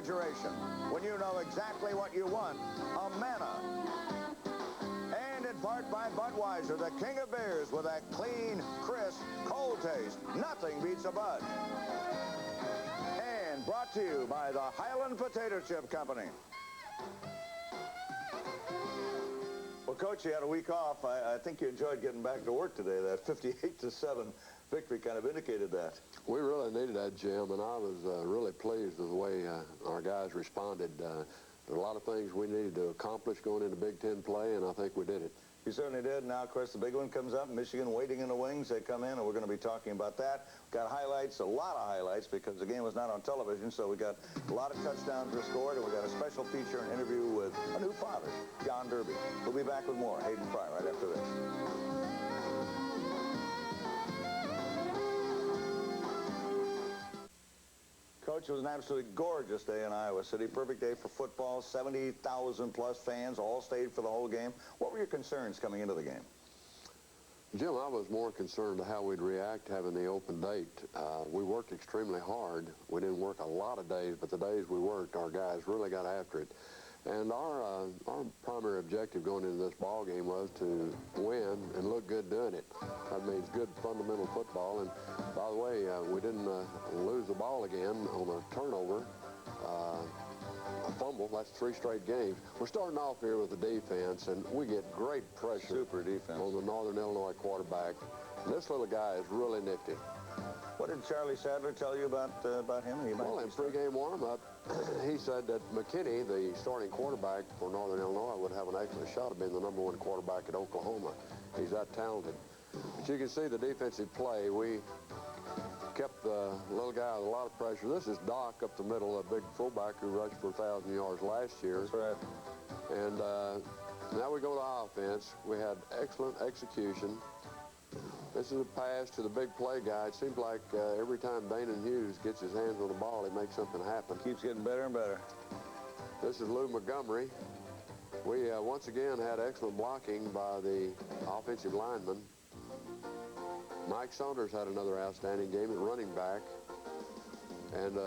refrigeration. When you know exactly what you want, Amana. And in part by Budweiser, the king of beers, with that clean, crisp, cold taste. Nothing beats a Bud. And brought to you by the Highland Potato Chip Company. Well, Coach, you had a week off. I think you enjoyed getting back to work today. That 58-7 victory kind of indicated that. We really needed that, Jim, and I was really pleased with the way our guys responded. There were a lot of things we needed to accomplish going into Big Ten play, and I think we did it. You certainly did. Now, of course, the big one comes up. Michigan waiting in the wings. They come in, and we're going to be talking about that. Got highlights, a lot of highlights, because the game was not on television, so we got a lot of touchdowns were scored, and we got a special feature and interview with a new father, John Derby. We'll be back with more Hayden Fry right after this. Coach, it was an absolutely gorgeous day in Iowa City. Perfect day for football. 70,000-plus fans all stayed for the whole game. What were your concerns coming into the game? Jim, I was more concerned to how we'd react having the open date. We worked extremely hard. We didn't work a lot of days, but the days we worked, our guys really got after it. And our primary objective going into this ball game was to win and look good doing it. That means good fundamental football. And by the way, we didn't lose the ball again on a turnover, a fumble. That's 3 straight games. We're starting off here with the defense, and we get great pressure. Super defense on the Northern Illinois quarterback. And this little guy is really nifty. What did Charlie Sadler tell you about him? Well, in pregame warm-up, he said that McKinney, the starting quarterback for Northern Illinois, would have an excellent shot of being the #1 quarterback at Oklahoma. He's that talented. But you can see the defensive play. We kept the little guy with a lot of pressure. This is Doc up the middle, a big fullback who rushed for 1,000 yards last year. That's right. And now we go to offense. We had excellent execution. This is a pass to the big play guy. It seems like every time Danan Hughes gets his hands on the ball, he makes something happen. Keeps getting better and better. This is Lou Montgomery. We once again had excellent blocking by the offensive lineman. Mike Saunders had another outstanding game at running back. And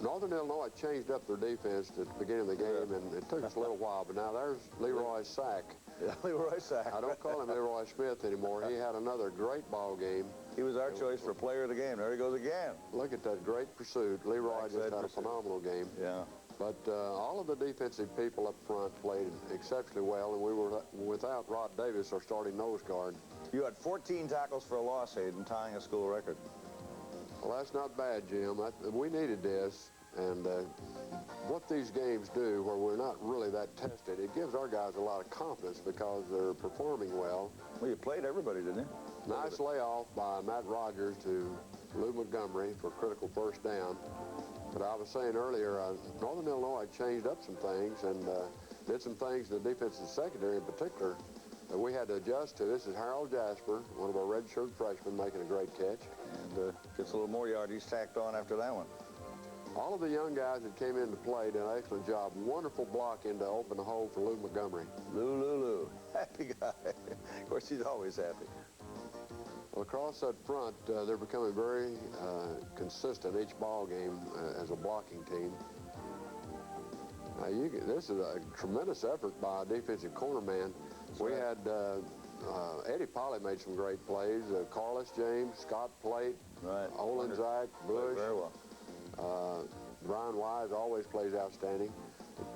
Northern Illinois changed up their defense at the beginning of the game, and it took us a little while, but now there's Leroy Sack. Yeah, Leroy Sack. I don't call him Leroy Smith anymore. He had another great ball game. He was our choice for player of the game. There he goes again. Look at that great pursuit. Leroy just had a phenomenal game. Yeah. But all of the defensive people up front played exceptionally well, and we were without Rod Davis, our starting nose guard. You had 14 tackles for a loss, Hayden, tying a school record. Well, that's not bad, Jim. We needed this, and what these games do, where we're not really that tested, it gives our guys a lot of confidence because they're performing well. Well, you played everybody, didn't you? Nice layoff by Matt Rodgers to Lou Montgomery for critical first down. But I was saying earlier, Northern Illinois changed up some things and did some things in the defensive secondary in particular that we had to adjust to. This is Harold Jasper, one of our redshirt freshmen, making a great catch. And gets a little more yardage tacked on after that one. All of the young guys that came into play did an excellent job. Wonderful blocking to open the hole for Lou Montgomery. Lou. Happy guy. Of course, he's always happy. Well, across that front, they're becoming very consistent each ball game as a blocking team. This is a tremendous effort by a defensive corner man. We had Eddie Polly made some great plays. Carlos James, Scott Plate, Olin Zach, Bush. Very well. Brian Wise always plays outstanding.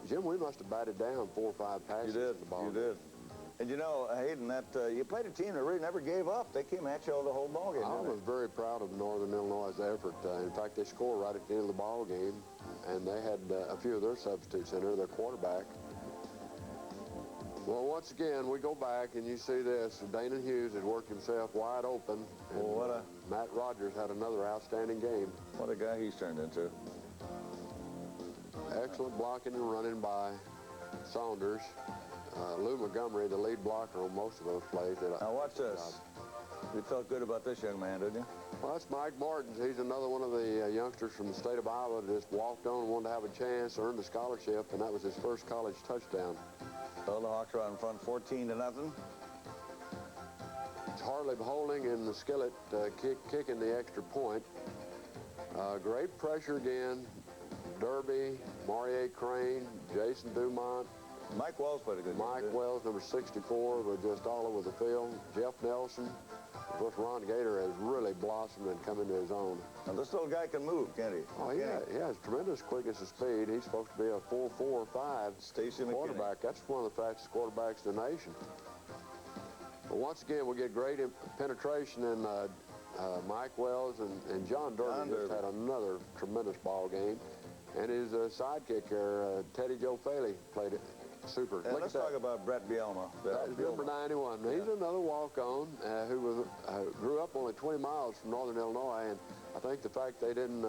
Jim, we must have batted down 4 or 5 passes. You did. In the ball. You did. And you know, Hayden, that you played a team that really never gave up. They came at you all the whole ball game. I was very proud of Northern Illinois' effort. In fact, they scored right at the end of the ball game, and they had a few of their substitutes in there, their quarterback. Well, once again, we go back, and you see this. Danan Hughes has worked himself wide open. And Matt Rodgers had another outstanding game. What a guy he's turned into. Excellent blocking and running by Saunders. Lou Montgomery, the lead blocker on most of those plays. Now watch this. You felt good about this young man, didn't you? Well, that's Mike Martens. He's another one of the youngsters from the state of Iowa that just walked on and wanted to have a chance, earned a scholarship, and that was his first college touchdown. Well, the Hawks are out in front 14-0. It's Hartlieb holding and the Skillett kicking the extra point. Great pressure again. Derby, Maurier Crane, Jason Dumont. Mike Wells played a good game. Mike Wells, number 64, was just all over the field. Jeff Nelson. Of course, Ron Gator has really blossomed and come into his own. Now, this little guy can move, can't he? Oh, he has tremendous quickness of speed. He's supposed to be a 4.4 or 5 quarterback. That's one of the fastest quarterbacks in the nation. But once again, we get great penetration in Mike Wells and John Derby just had another tremendous ball game. And his sidekick there, Teddy Joe Faley, played it super. And let's talk about Brett Bielma. That's number 91. Yeah. He's another walk-on who grew up only 20 miles from Northern Illinois. And I think the fact they didn't,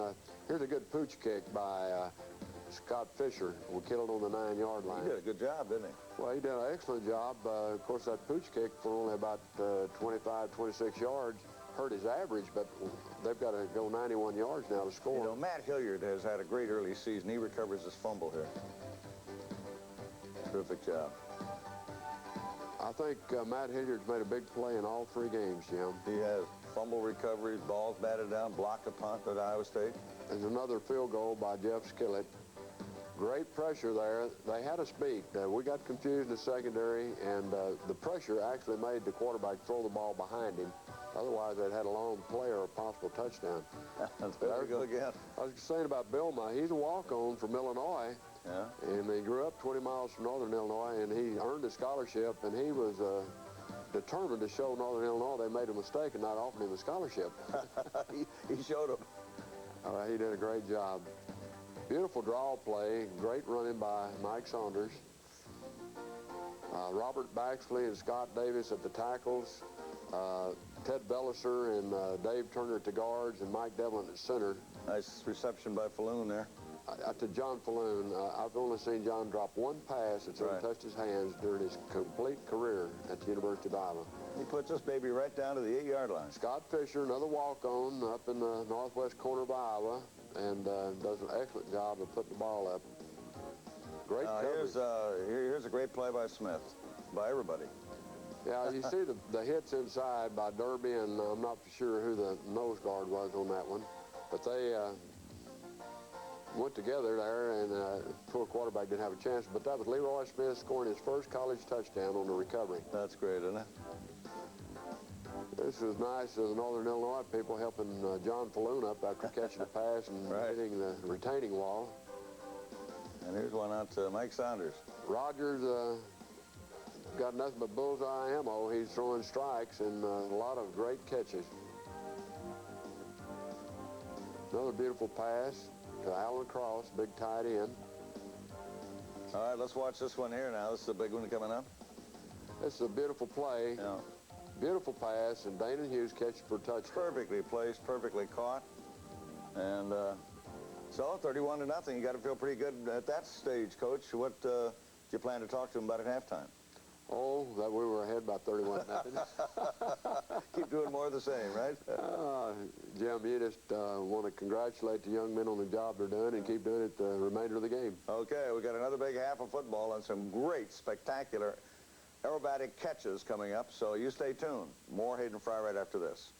here's a good pooch kick by Scott Fisher. We killed on the 9-yard line. He did a good job, didn't he? Well, he did an excellent job. Of course, that pooch kick for only about 25, 26 yards hurt his average, but they've got to go 91 yards now to score. You know, Matt Hilliard has had a great early season. He recovers his fumble here. Terrific job. I think Matt Hilliard's made a big play in all 3 games, Jim. He has fumble recoveries, balls batted down, blocked a punt at Iowa State. There's another field goal by Jeff Skillett. Great pressure there. They had us beat. We got confused in the secondary, and the pressure actually made the quarterback throw the ball behind him. Otherwise, they'd had a long play or a possible touchdown. There we go again. I was saying about Bielma, he's a walk-on from Illinois. Yeah. And he grew up 20 miles from Northern Illinois, and he earned a scholarship, and he was determined to show Northern Illinois they made a mistake and not offered him a scholarship. he showed them. All right, he did a great job. Beautiful draw play, great running by Mike Saunders. Robert Baxley and Scott Davis at the tackles. Ted Belliser and Dave Turner at the guards, and Mike Devlin at center. Nice reception by Falloon there. To John Falloon, I've only seen John drop one pass that's ever touched his hands during his complete career at the University of Iowa. He puts this baby right down to the 8-yard line. Scott Fisher, another walk-on up in the northwest corner of Iowa, and does an excellent job of putting the ball up. Great coverage. Here's a great play by Smith, by everybody. Yeah, you see the hits inside by Derby, and I'm not sure who the nose guard was on that one, but they went together there, and poor quarterback didn't have a chance. But that was Leroy Smith scoring his first college touchdown on the recovery. That's great, isn't it? This was nice of the Northern Illinois people helping John Falloon up after catching a pass and hitting the retaining wall. And here's one out to Mike Saunders. Rodgers got nothing but bullseye ammo. He's throwing strikes and a lot of great catches. Another beautiful pass to Alan Cross, big tight end. All right, let's watch this one here now. This is a big one coming up. This is a beautiful play. Yeah. Beautiful pass, and Danan Hughes catches for a touchdown. Perfectly placed, perfectly caught. And so 31-0. You got to feel pretty good at that stage, Coach. What do you plan to talk to him about at halftime? Oh, that we were ahead by 31-0. Keep doing more of the same, right? Jim, you just want to congratulate the young men on the job they're doing and keep doing it the remainder of the game. Okay, we got another big half of football and some great, spectacular aerobatic catches coming up, so you stay tuned. More Hayden Fry right after this.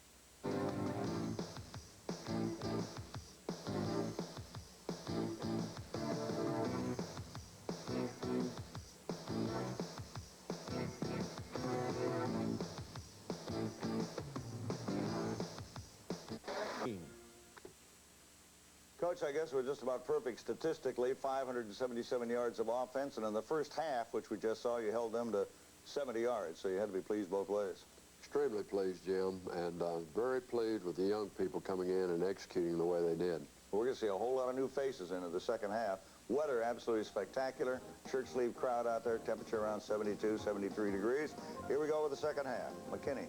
Coach, I guess we're just about perfect statistically. 577 yards of offense, and in the first half, which we just saw, you held them to 70 yards, so you had to be pleased both ways. Extremely pleased, Jim, and very pleased with the young people coming in and executing the way they did. We're going to see a whole lot of new faces into the second half. Weather absolutely spectacular. Shirt sleeve crowd out there, temperature around 72, 73 degrees. Here we go with the second half. McKinney.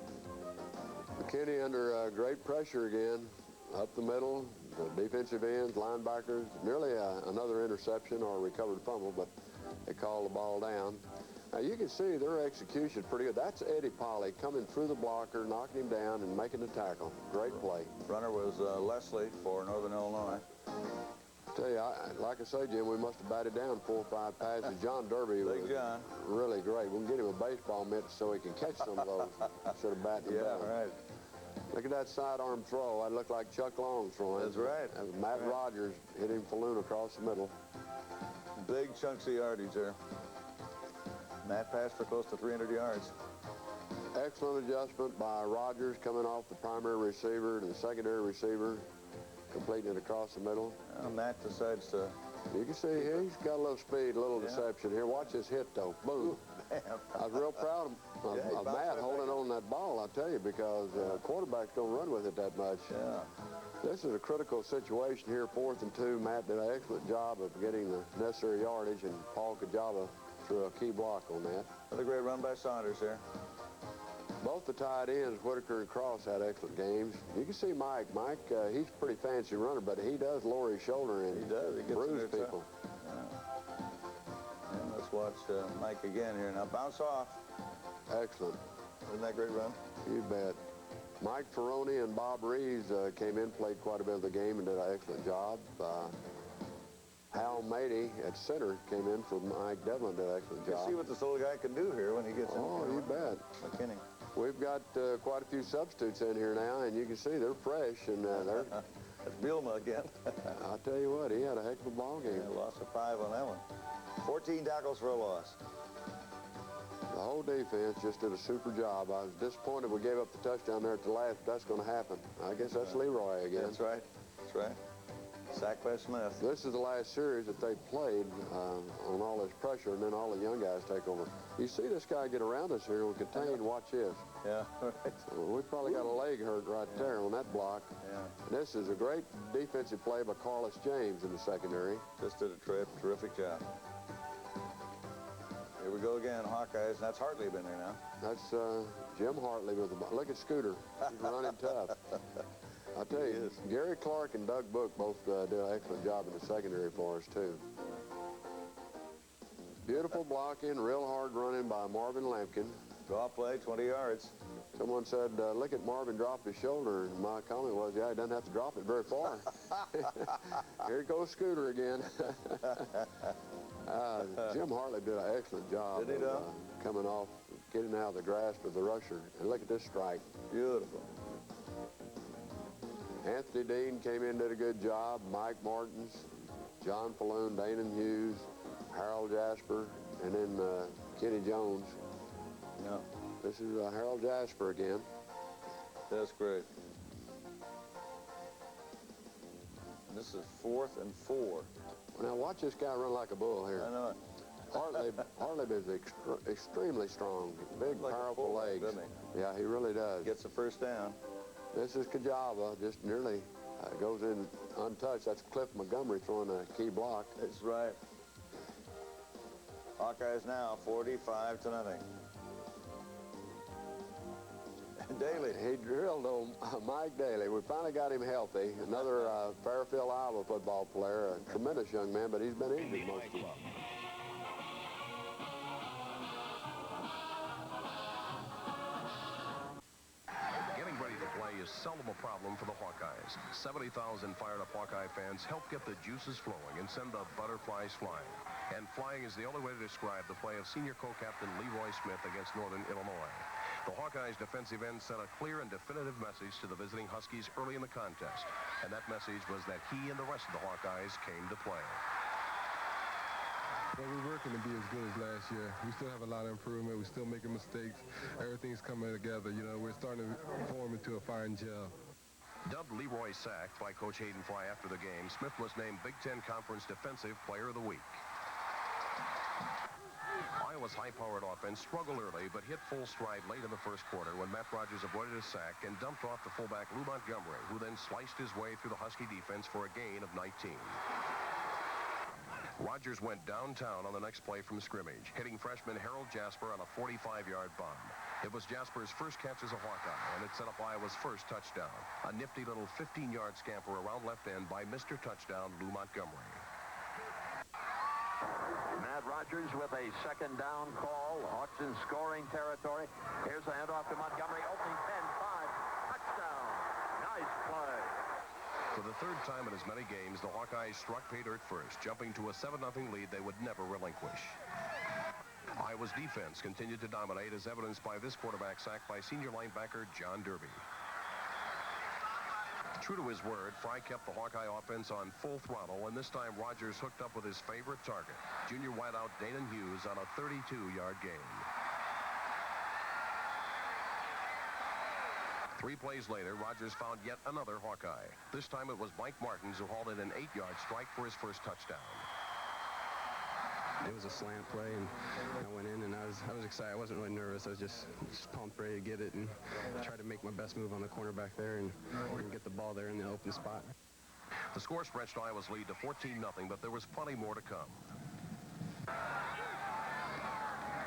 McKinney under great pressure again, up the middle, the defensive ends, linebackers, nearly another interception or a recovered fumble, but they called the ball down. Now, you can see their execution pretty good. That's Eddie Polly coming through the blocker, knocking him down, and making the tackle. Great play. Runner was Leslie for Northern Illinois. Tell you, like I say, Jim, we must have batted down 4 or 5 passes. John Derby was really great. We'll get him a baseball mitt so he can catch some of those instead of batting them down. Right. Look at that sidearm throw. That looked like Chuck Long throwing. That's right. Matt Rodgers hit him falloon across the middle. Big chunks of yardage there. Matt passed for close to 300 yards. Excellent adjustment by Rodgers coming off the primary receiver to the secondary receiver, completing it across the middle. Matt decides to... You can see he's got a little speed, a little deception here. Watch this hit, though. Boom. I was real proud of Matt holding on that ball, I tell you, because quarterbacks don't run with it that much. Yeah. This is a critical situation here, 4th and 2. Matt did an excellent job of getting the necessary yardage, and Paul Kajaba threw a key block on that. Another great run by Saunders there. Both the tight ends, Whitaker and Cross, had excellent games. You can see Mike. Mike, he's a pretty fancy runner, but he does lower his shoulder and bruise people. Yeah. And let's watch Mike again here. Now bounce off. Excellent. Isn't that a great run? You bet. Mike Ferroni and Bob Reeves came in, played quite a bit of the game, and did an excellent job. Hal Mady at center came in for Mike Devlin, did an excellent job. You see what this little guy can do here when he gets in. Oh, you bet. McKinney. We've got quite a few substitutes in here now, and you can see they're fresh, and they're... That's Bielma again. I'll tell you what, he had a heck of a ball game. Yeah, loss of 5 on that one. 14 tackles for a loss. The whole defense just did a super job. I was disappointed we gave up the touchdown there at the last, but that's going to happen. I guess that's Leroy again. That's right. That's right. Sacked by Smith. This is the last series that they played on all this pressure, and then all the young guys take over. You see this guy get around us here and contained. Watch this. Yeah, right. Well, we probably got a leg hurt right there on that block. Yeah. This is a great defensive play by Carlos James in the secondary. Just did a terrific job. Here we go again, Hawkeyes, and that's Hartlieb in there now. That's Jim Hartlieb with the ball. Look at Scooter. He's running tough. I tell you, Gary Clark and Doug Book both did an excellent job in the secondary for us, too. Beautiful blocking, real hard running by Marvin Lampkin. Draw play, 20 yards. Someone said, look at Marvin drop his shoulder, and my comment was, yeah, he doesn't have to drop it very far. Here goes Scooter again. Jim Hartlieb did an excellent job of coming off, getting out of the grasp of the rusher. And look at this strike. Beautiful. Anthony Dean came in, did a good job. Mike Martens, John Falloon, Danan Hughes, Harold Jasper, and then Kenny Jones. Yeah. This is Harold Jasper again. That's great. And this is 4th and 4. Now watch this guy run like a bull here. I know it. Hartlieb is extremely strong, big, like powerful legs. Doesn't he? Yeah, he really does. Gets the first down. This is Kajava, just nearly goes in untouched. That's Cliff Montgomery throwing a key block. That's right. Hawkeyes now 45-0. Daly. He drilled on Mike Daly. We finally got him healthy. Another Fairfield, Iowa football player, a tremendous young man, but he's been injured most of the time. Getting ready to play is seldom a problem for the Hawkeyes. 70,000 fired-up Hawkeye fans help get the juices flowing and send the butterflies flying. And flying is the only way to describe the play of senior co-captain Leroy Smith against Northern Illinois. The Hawkeyes defensive end sent a clear and definitive message to the visiting Huskies early in the contest. And that message was that he and the rest of the Hawkeyes came to play. Well, we're working to be as good as last year. We still have a lot of improvement. We're still making mistakes. Everything's coming together. You know, we're starting to form into a fine gel. Dubbed Leroy Sack by Coach Hayden Fry after the game, Smith was named Big Ten Conference Defensive Player of the Week. Iowa's high-powered offense struggled early, but hit full stride late in the first quarter when Matt Rodgers avoided a sack and dumped off the fullback Lou Montgomery, who then sliced his way through the Husky defense for a gain of 19. Rodgers went downtown on the next play from scrimmage, hitting freshman Harold Jasper on a 45-yard bomb. It was Jasper's first catch as a Hawkeye, and it set up Iowa's first touchdown. A nifty little 15-yard scamper around left end by Mr. Touchdown, Lou Montgomery. Matt Rodgers with a second down call. Hawks in scoring territory. Here's a handoff to Montgomery. Opening 10-5. Touchdown. Nice play. For the third time in as many games, the Hawkeyes struck pay dirt first, jumping to a 7-0 lead they would never relinquish. Iowa's defense continued to dominate, as evidenced by this quarterback sack by senior linebacker John Derby. True to his word, Fry kept the Hawkeye offense on full throttle, and this time Rodgers hooked up with his favorite target, junior wideout Danan Hughes, on a 32-yard gain. 3 plays later, Rodgers found yet another Hawkeye. This time it was Mike Martens who hauled in an 8-yard strike for his first touchdown. It was a slant play, and I went in, and I was excited. I wasn't really nervous. I was just pumped, ready to get it, and try to make my best move on the cornerback there and get the ball there in the open spot. The score stretched Iowa's lead to 14-0, but there was plenty more to come.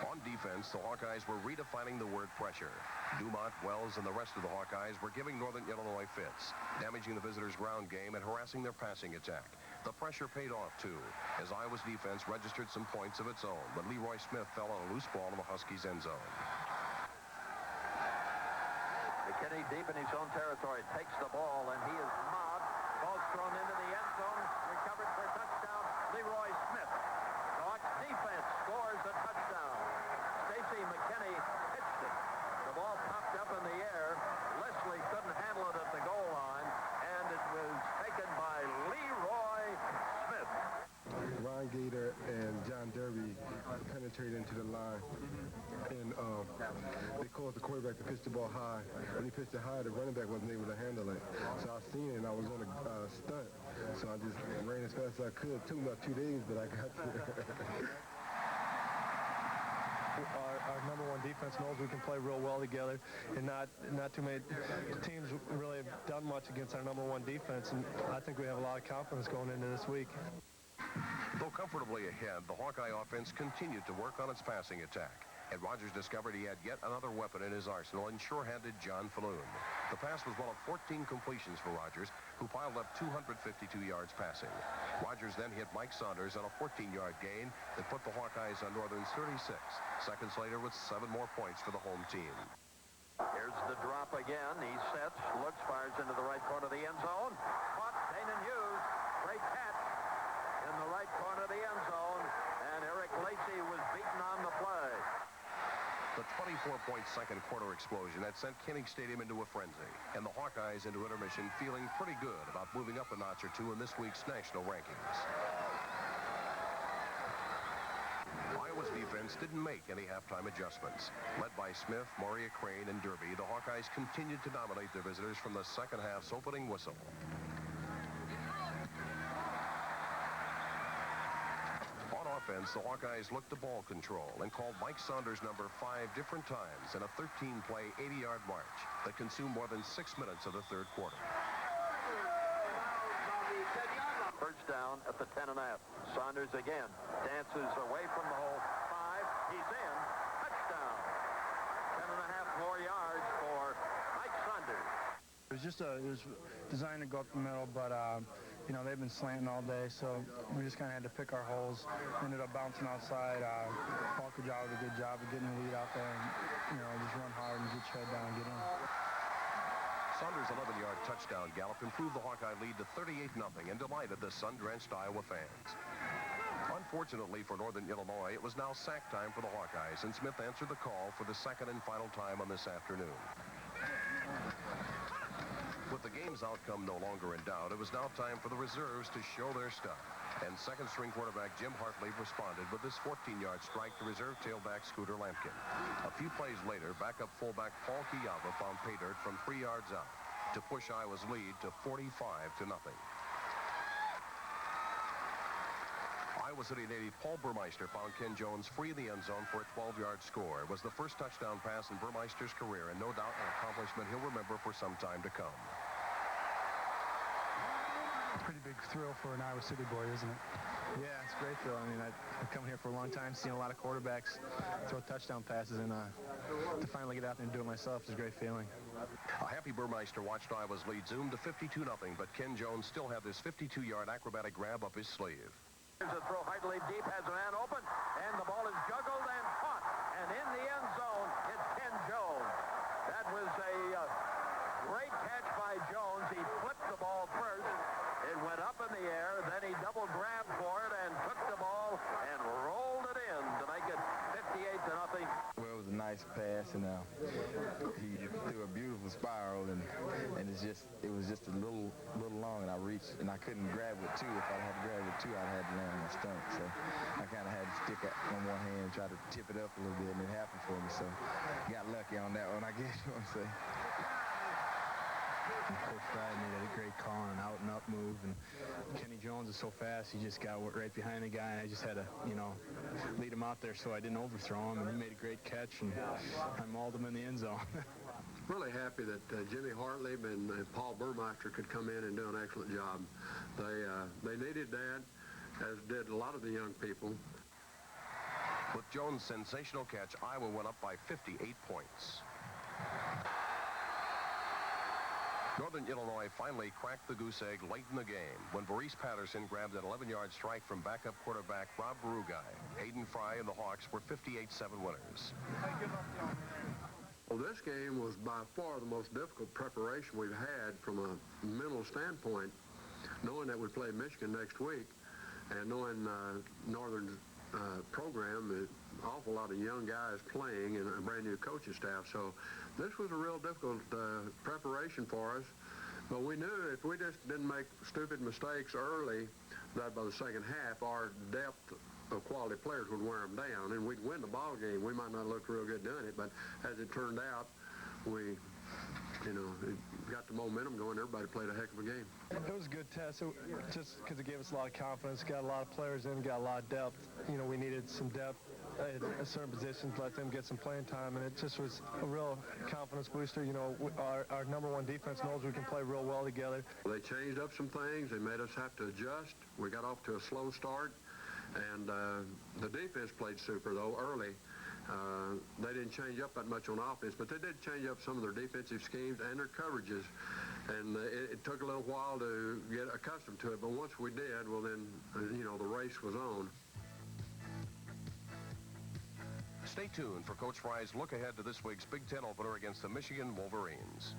On defense, the Hawkeyes were redefining the word pressure. Dumont, Wells, and the rest of the Hawkeyes were giving Northern Illinois fits, damaging the visitors' ground game and harassing their passing attack. The pressure paid off, too, as Iowa's defense registered some points of its own, but Leroy Smith fell on a loose ball in the Huskies' end zone. McKinney deep in his own territory takes the ball, and he is mobbed. Ball's thrown into the end zone, recovered for a touchdown, Leroy Smith. The Hawks defense scores a touchdown. Stacy McKinney pitched it. The ball popped up in the air. Leslie couldn't handle it at the goal line, and it was taken by Leroy Smith. Ron Gator and John Derby penetrated into the line, and they caused the quarterback to pitch the ball high. When he pitched it high, the running back wasn't able to handle it. So I seen it, and I was on a stunt. So I just ran as fast as I could. It took me about 2 days, but I got to it. Our number one defense knows we can play real well together, and not too many teams really have done much against our number one defense, and I think we have a lot of confidence going into this week. Though comfortably ahead, the Hawkeye offense continued to work on its passing attack, and Rodgers discovered he had yet another weapon in his arsenal in sure-handed John Falloon. The pass was one of 14 completions for Rodgers, who piled up 252 yards passing. Rodgers then hit Mike Saunders on a 14-yard gain that put the Hawkeyes on Northern's 36. Seconds later with 7 more points for the home team. Here's the drop again. He sets, looks, fires into the right corner of the end zone. Caught Danan Hughes. Great catch in the right corner of the end zone. And Eric Lacey was beaten on the play. The 24-point second quarter explosion had sent Kinnick Stadium into a frenzy, and the Hawkeyes into intermission feeling pretty good about moving up a notch or two in this week's national rankings. Iowa's defense didn't make any halftime adjustments. Led by Smith, Maria Crane, and Derby, the Hawkeyes continued to dominate their visitors from the second half's opening whistle. On offense, the Hawkeyes looked to ball control and called Mike Saunders' number 5 different times in a 13-play, 80-yard march that consumed more than 6 minutes of the third quarter. First down at the 10.5. Saunders again dances away from the hole. 5. He's in. Touchdown. 10.5 more yards for Mike Saunders. It was designed to go up the middle, but you know, they've been slanting all day, so we just kind of had to pick our holes. Ended up bouncing outside. Walker did a good job of getting the lead out there, and you know, just run hard and get your head down and get in. Saunders' 11-yard touchdown gallop improved the Hawkeye lead to 38-0 and delighted the sun-drenched Iowa fans. Unfortunately for Northern Illinois, it was now sack time for the Hawkeyes, and Smith answered the call for the second and final time on this afternoon. With the game's outcome no longer in doubt, it was now time for the reserves to show their stuff. And second-string quarterback Jim Hartlieb responded with this 14-yard strike to reserve tailback Scooter Lampkin. A few plays later, backup fullback Paul Kiyava found pay dirt from 3 yards out to push Iowa's lead to 45-0. Iowa City native Paul Burmeister found Ken Jones free of the end zone for a 12-yard score. It was the first touchdown pass in Burmeister's career, and no doubt an accomplishment he'll remember for some time to come. Pretty big thrill for an Iowa City boy, isn't it? Yeah, it's a great thrill. I mean, I've come here for a long time, seen a lot of quarterbacks throw touchdown passes, and to finally get out there and do it myself is a great feeling. A happy Burmeister watched Iowa's lead zoom to 52-0, but Ken Jones still had this 52-yard acrobatic grab up his sleeve. Here's a throw. Hartlieb deep, has a man open, and the ball is juggled and caught. And in the end zone, it's Ken Jones. That was a great catch by Jones. He flipped the ball first. It went up in the air, then he double grabbed for it and took the ball and rolled it in to make it 58-0. Well, it was a nice nice pass, and he threw a beautiful spiral, and it was just a little long, and I reached, and I couldn't grab with two. If I had to grab with two, I'd have to land on my stomach. So I kind of had to stick it on one hand, try to tip it up a little bit, and it happened for me. So got lucky on that one, I guess you want to say. And Coach Fry made a great call on an out and up move, and Kenny Jones is so fast, he just got right behind the guy, and I just had to, lead him out there so I didn't overthrow him, and he made a great catch, and I mauled him in the end zone. Really happy that Jimmy Hartlieb and Paul Burmeister could come in and do an excellent job. They needed that, as did a lot of the young people. With Jones' sensational catch, Iowa went up by 58 points. Northern Illinois finally cracked the goose egg late in the game when Maurice Patterson grabbed an 11-yard strike from backup quarterback Rob Rugai. Hayden Fry and the Hawks were 58-7 winners. Well, this game was by far the most difficult preparation we've had from a mental standpoint, knowing that we play Michigan next week and knowing Northern's program, an awful lot of young guys playing and a brand new coaching staff. So this was a real difficult preparation for us. But we knew if we just didn't make stupid mistakes early, that by the second half, our depth of quality players would wear them down, and we'd win the ball game. We might not look real good doing it, but as it turned out, we, it got the momentum going. Everybody played a heck of a game. It was a good test, just because it gave us a lot of confidence. Got a lot of players in, got a lot of depth. We needed some depth at certain positions, let them get some playing time, and it just was a real confidence booster. Our number one defense knows we can play real well together. They changed up some things. They made us have to adjust. We got off to a slow start, and the defense played super, though, early. They didn't change up that much on offense, but they did change up some of their defensive schemes and their coverages. And it took a little while to get accustomed to it, but once we did, well then, the race was on. Stay tuned for Coach Fry's look ahead to this week's Big Ten opener against the Michigan Wolverines.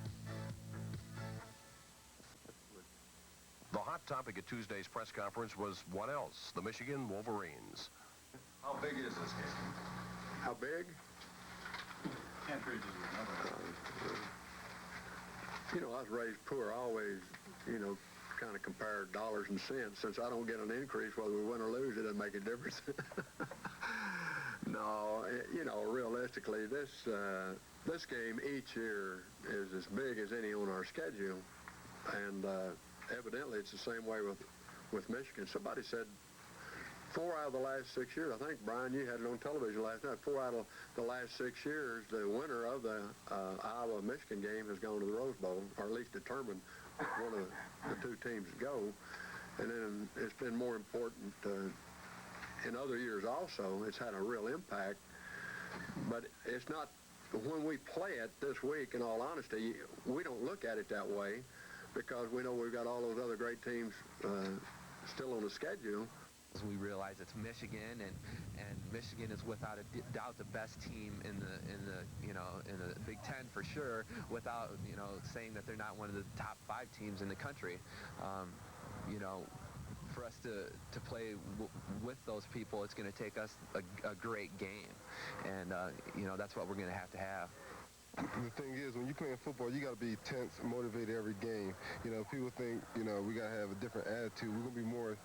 The hot topic at Tuesday's press conference was what else? The Michigan Wolverines. How big is this game? How big? Can't read I was raised poor. I always, kind of compare dollars and cents. Since I don't get an increase, whether we win or lose, it doesn't make a difference. No, realistically, this game each year is as big as any on our schedule, and evidently it's the same way with Michigan. Somebody said 4 out of the last 6 years, I think, Brian, you had it on television last night, 4 out of the last 6 years, the winner of the Iowa-Michigan game has gone to the Rose Bowl, or at least determined one of the two teams to go. And then it's been more important in other years also. It's had a real impact. But it's not, when we play it this week, in all honesty, we don't look at it that way because we know we've got all those other great teams still on the schedule. We realize it's Michigan, and Michigan is without a doubt the best team in the Big Ten for sure. Without saying that they're not one of the top 5 teams in the country. For us to play with those people, it's going to take us a great game, and that's what we're going to have. The thing is, when you're playing football, you got to be tense, motivated every game. People think, we got to have a different attitude. We're going to be more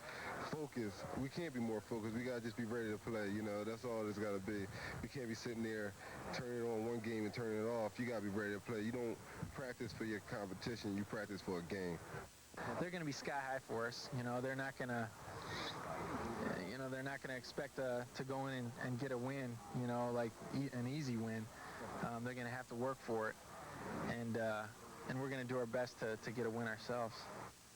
focused. We can't be more focused. We got to just be ready to play. That's all it's got to be. We can't be sitting there turning it on one game and turning it off. You got to be ready to play. You don't practice for your competition. You practice for a game. They're going to be sky high for us. They're not going to, they're not going to expect to go in and get a win, like an easy win. They're going to have to work for it, and we're going to do our best to get a win ourselves.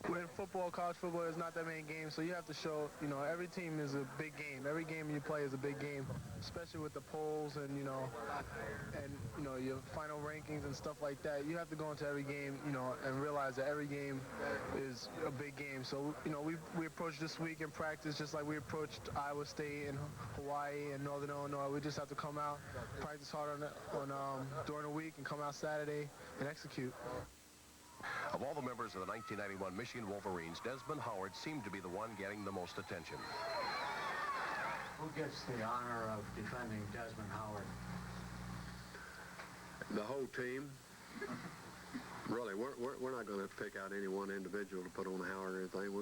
When football, college football, there's not that many games, so you have to show, every team is a big game. Every game you play is a big game, especially with the polls and, your final rankings and stuff like that. You have to go into every game, and realize that every game is a big game. So, we approached this week in practice just like we approached Iowa State and Hawaii and Northern Illinois. We just have to come out, practice hard during the week, and come out Saturday and execute. Of all the members of the 1991 Michigan Wolverines, Desmond Howard seemed to be the one getting the most attention. Who gets the honor of defending Desmond Howard? The whole team. Really, we're not going to pick out any one individual to put on the Howard or anything.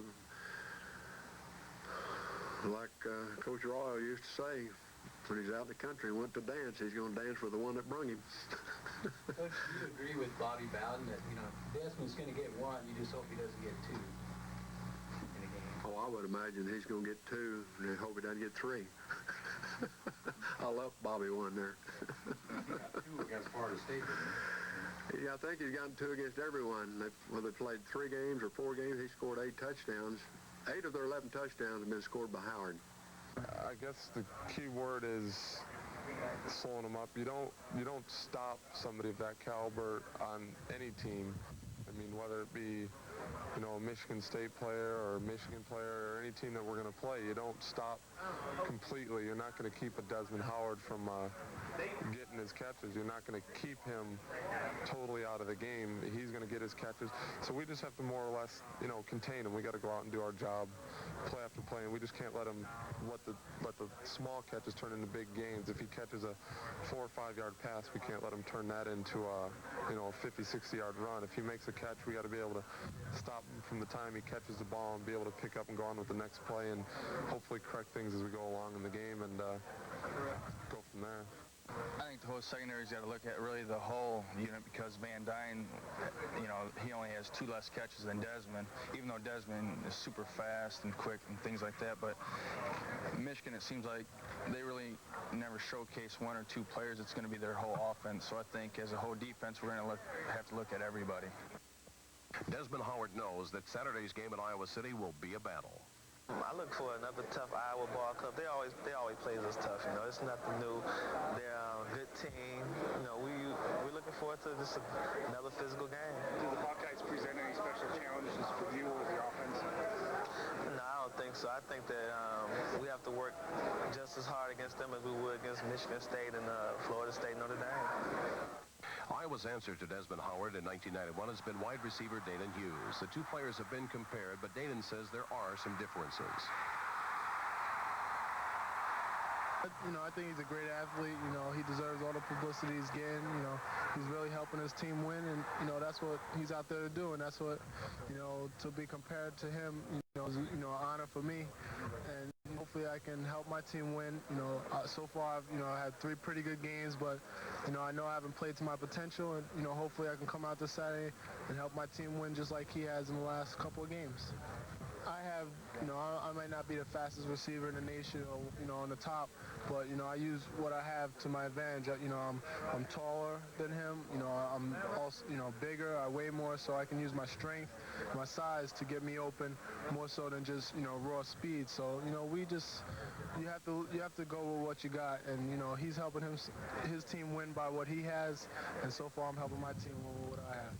Like Coach Royal used to say, when he's out in the country and went to dance, he's going to dance with the one that brung him. Coach, do you agree with Bobby Bowden that, Desmond's going to get one, you just hope he doesn't get two in a game? Oh, I would imagine he's going to get two, and I hope he doesn't get three. I left Bobby one there. He got two against Florida State, didn't he? Yeah, I think he's gotten two against everyone. Whether they played 3 games or 4 games, he scored 8 touchdowns. 8 of their 11 touchdowns have been scored by Howard. I guess the key word is slowing them up. You don't stop somebody of that caliber on any team. I mean, whether it be, a Michigan State player or a Michigan player or any team that we're going to play, you don't stop completely. You're not going to keep a Desmond Howard from getting his catches. You're not going to keep him totally out of the game. He's going to get his catches. So we just have to more or less, contain him. We got to go out and do our job, play after play, and we just can't let him let the small catches turn into big gains. If he catches a 4 or 5 yard pass, we can't let him turn that into a 50, 60 yard run. If he makes a catch, we got to be able to stop him from the time he catches the ball and be able to pick up and go on with the next play and hopefully correct things as we go along in the game and go from there. I think the whole secondary's got to look at really the whole unit because Van Dyne, he only has 2 less catches than Desmond, even though Desmond is super fast and quick and things like that. But Michigan, it seems like they really never showcase 1 or 2 players. It's going to be their whole offense. So I think as a whole defense, we're going to have to look at everybody. Desmond Howard knows that Saturday's game in Iowa City will be a battle. I look for another tough Iowa ball club. They always play us tough. It's nothing new. They're a good team. We're looking forward to just another physical game. Do the Hawkeyes present any special challenges for you or the offense? No, I don't think so. I think that we have to work just as hard against them as we would against Michigan State and Florida State, Notre Dame. Iowa's answer to Desmond Howard in 1991 has been wide receiver Danan Hughes. The 2 players have been compared, but Danan says there are some differences. I think he's a great athlete. He deserves all the publicity he's getting. He's really helping his team win, and, that's what he's out there to do, and that's what, to be compared to him, is, an honor for me, and hopefully I can help my team win. So far I've, had 3 pretty good games, but, I know I haven't played to my potential, and, hopefully I can come out this Saturday and help my team win just like he has in the last couple of games. I have, I might not be the fastest receiver in the nation, on the top, but, I use what I have to my advantage. I'm taller than him, I'm also, bigger, I weigh more, so I can use my strength, my size to get me open more so than just, raw speed. So, you have to go with what you got, and, he's helping his team win by what he has, and so far I'm helping my team win with what I have.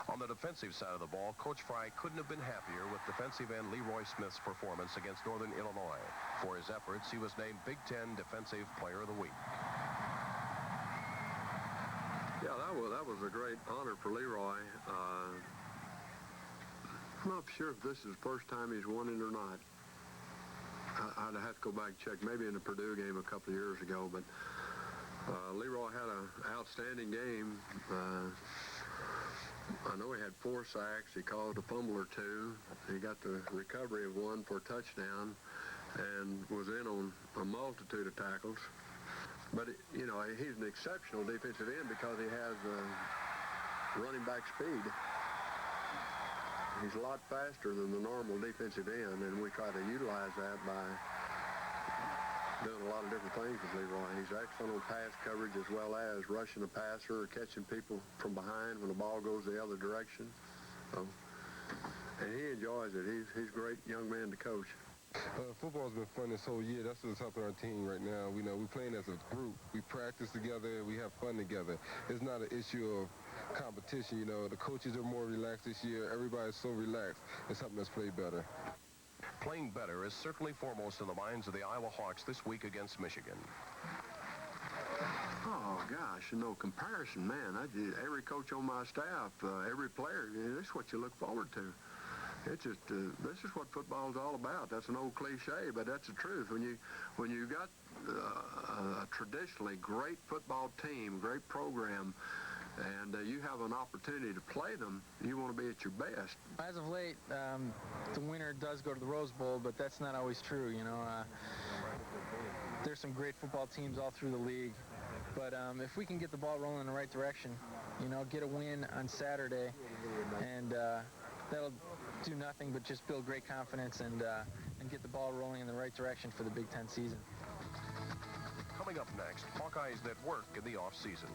On the defensive side of the ball, Coach Fry couldn't have been happier with defensive end Leroy Smith's performance against Northern Illinois. For his efforts, he was named Big Ten Defensive Player of the Week. Yeah, that was a great honor for Leroy. I'm not sure if this is the first time he's won it or not. I'd have to go back and check, maybe in the Purdue game a couple of years ago, but Leroy had an outstanding game. I know he had 4 sacks. He caused a fumble or 2. He got the recovery of 1 for a touchdown and was in on a multitude of tackles. But, he's an exceptional defensive end because he has running back speed. He's a lot faster than the normal defensive end, and we try to utilize that by doing a lot of different things with Leroy. He's excellent on pass coverage as well as rushing the passer or catching people from behind when the ball goes the other direction. And he enjoys it. He's a great young man to coach. Football's been fun this whole year. That's what's helping our team right now. We're playing as a group. We practice together. We have fun together. It's not an issue of competition. The coaches are more relaxed this year. Everybody's so relaxed. It's helping us play better. Playing better is certainly foremost in the minds of the Iowa Hawks this week against Michigan. Oh, gosh, no comparison, man. Every coach on my staff, every player, this is what you look forward to. It's just this is what football is all about. That's an old cliche, but that's the truth. When you got a traditionally great football team, great program, and you have an opportunity to play them, you want to be at your best. As of late, the winner does go to the Rose Bowl, but that's not always true. You know, there's some great football teams all through the league. But if we can get the ball rolling in the right direction, you know, get a win on Saturday, and that'll do nothing but just build great confidence and get the ball rolling in the right direction for the Big Ten season. Coming up next, Hawkeyes that work in the off-season.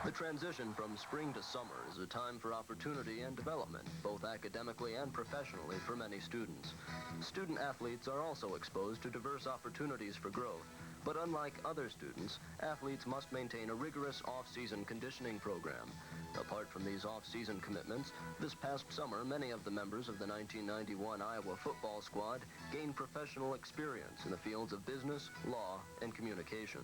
The transition from spring to summer is a time for opportunity and development, both academically and professionally for many students. Student athletes are also exposed to diverse opportunities for growth, but unlike other students, athletes must maintain a rigorous off-season conditioning program. Apart from these off-season commitments, this past summer, many of the members of the 1991 Iowa football squad gained professional experience in the fields of business, law, and communication.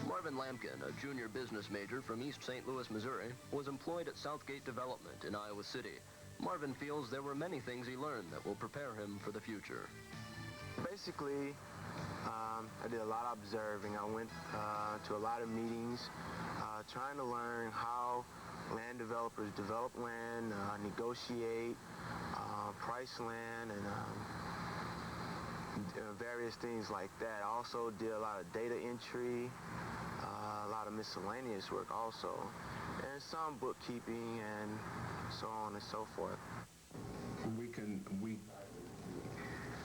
Marvin Lampkin, a junior business major from East St. Louis, Missouri, was employed at Southgate Development in Iowa City. Marvin feels there were many things he learned that will prepare him for the future. Basically, I did a lot of observing. I went to a lot of meetings trying to learn how land developers develop land, negotiate, price land, and various things like that. I also did a lot of data entry, a lot of miscellaneous work also, and some bookkeeping and so on and so forth.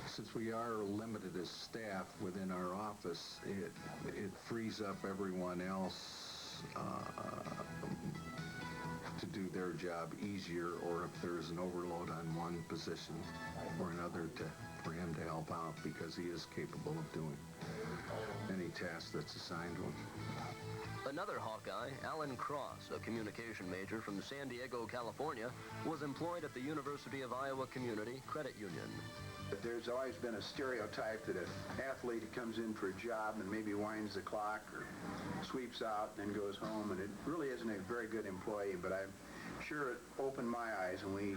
Since we are limited as staff within our office, it frees up everyone else to do their job easier, or if there's an overload on one position or another, for him to help out, because he is capable of doing any task that's assigned to him. Another Hawkeye, Alan Cross, a communication major from San Diego, California, was employed at the University of Iowa Community Credit Union. There's always been a stereotype that an athlete comes in for a job and maybe winds the clock or sweeps out and then goes home, and it really isn't a very good employee, but I'm sure it opened my eyes when we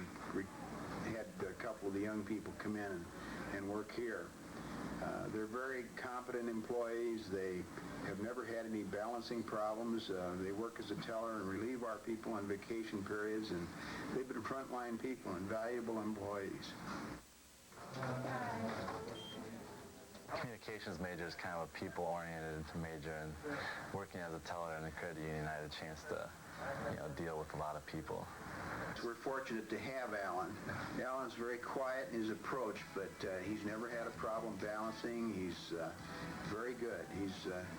had a couple of the young people come in and work here. They're very competent employees. They have never had any balancing problems. They work as a teller and relieve our people on vacation periods, and they've been frontline people and valuable employees. Communications major is kind of a people-oriented major, and working as a teller in a credit union, I had a chance to, deal with a lot of people. We're fortunate to have Alan. Alan's very quiet in his approach, but he's never had a problem balancing. He's very good. He's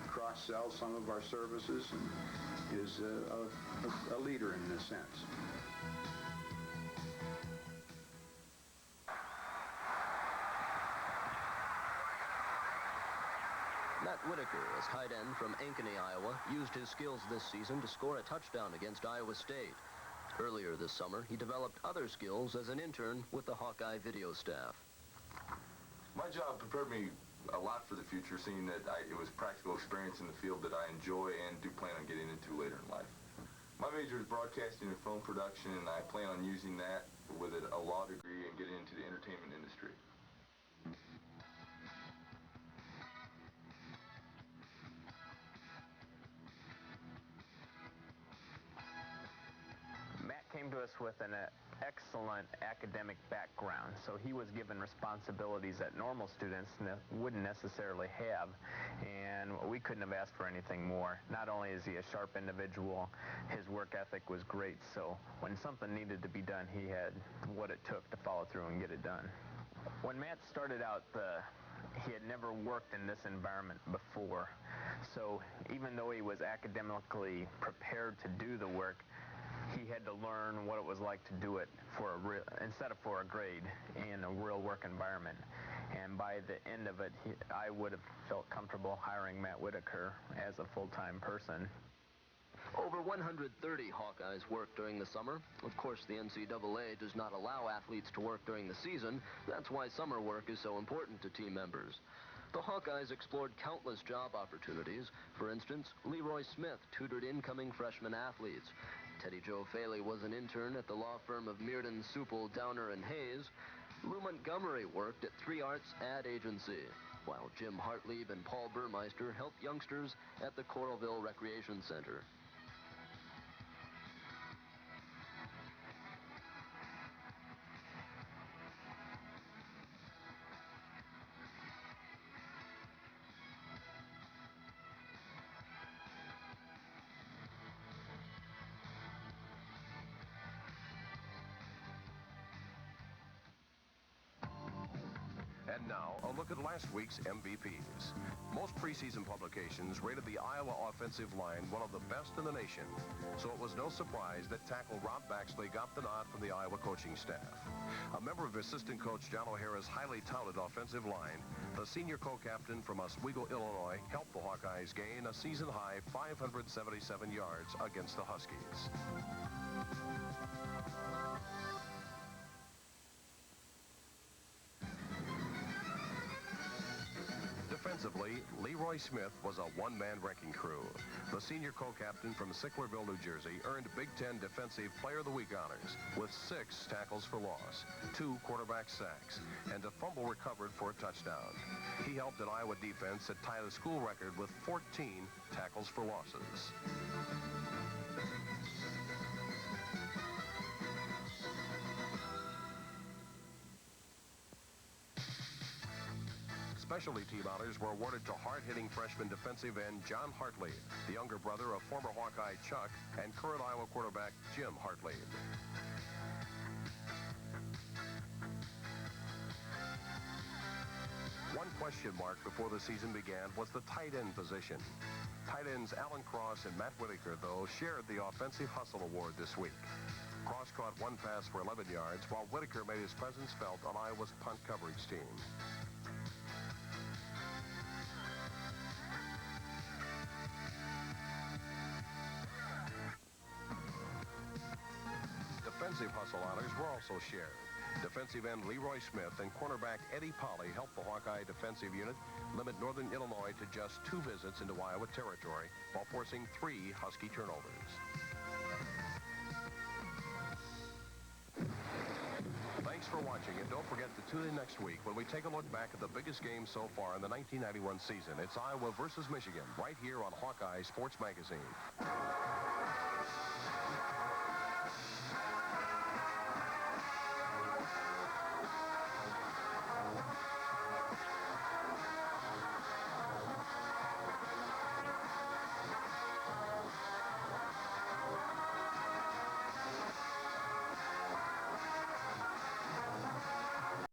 cross-sells some of our services and is a leader in this sense. Matt Whitaker, as tight end from Ankeny, Iowa, used his skills this season to score a touchdown against Iowa State. Earlier this summer, he developed other skills as an intern with the Hawkeye video staff. My job prepared me a lot for the future, seeing that it was practical experience in the field that I enjoy and do plan on getting into later in life. My major is broadcasting and film production, and I plan on using that with a law degree and getting into the entertainment industry. Came to us with an excellent academic background, so he was given responsibilities that normal students wouldn't necessarily have, and we couldn't have asked for anything more. Not only is he a sharp individual, his work ethic was great, so when something needed to be done, he had what it took to follow through and get it done. When Matt started out, he had never worked in this environment before, so even though he was academically prepared to do the work, he had to learn what it was like to do it instead of for a grade in a real work environment. And by the end of it, I would have felt comfortable hiring Matt Whitaker as a full-time person. Over 130 Hawkeyes work during the summer. Of course, the NCAA does not allow athletes to work during the season. That's why summer work is so important to team members. The Hawkeyes explored countless job opportunities. For instance, Leroy Smith tutored incoming freshman athletes. Teddy Joe Faley was an intern at the law firm of Meerden, Supel, Downer, and Hayes. Lou Montgomery worked at 3 Arts ad agency, while Jim Hartlieb and Paul Burmeister helped youngsters at the Coralville Recreation Center. And now, a look at last week's MVPs. Most preseason publications rated the Iowa offensive line one of the best in the nation, so it was no surprise that tackle Rob Baxley got the nod from the Iowa coaching staff. A member of assistant coach John O'Hara's highly touted offensive line, the senior co-captain from Oswego, Illinois, helped the Hawkeyes gain a season-high 577 yards against the Huskies. Defensively, Leroy Smith was a one-man wrecking crew. The senior co-captain from Sicklerville, New Jersey, earned Big Ten Defensive Player of the Week honors with 6 tackles for loss, 2 quarterback sacks, and a fumble recovered for a touchdown. He helped an Iowa defense that tied the school record with 14 tackles for losses. Specialty team honors were awarded to hard-hitting freshman defensive end John Hartlieb, the younger brother of former Hawkeye Chuck and current Iowa quarterback Jim Hartlieb. One question mark before the season began was the tight end position. Tight ends Alan Cross and Matt Whitaker, though, shared the Offensive Hustle Award this week. Cross caught 1 pass for 11 yards, while Whitaker made his presence felt on Iowa's punt coverage team. Defensive hustle honors were also shared. Defensive end Leroy Smith and cornerback Eddie Polly helped the Hawkeye defensive unit limit Northern Illinois to just 2 visits into Iowa territory while forcing 3 Husky turnovers. Thanks for watching, and don't forget to tune in next week when we take a look back at the biggest game so far in the 1991 season. It's Iowa versus Michigan, right here on Hawkeye Sports Magazine.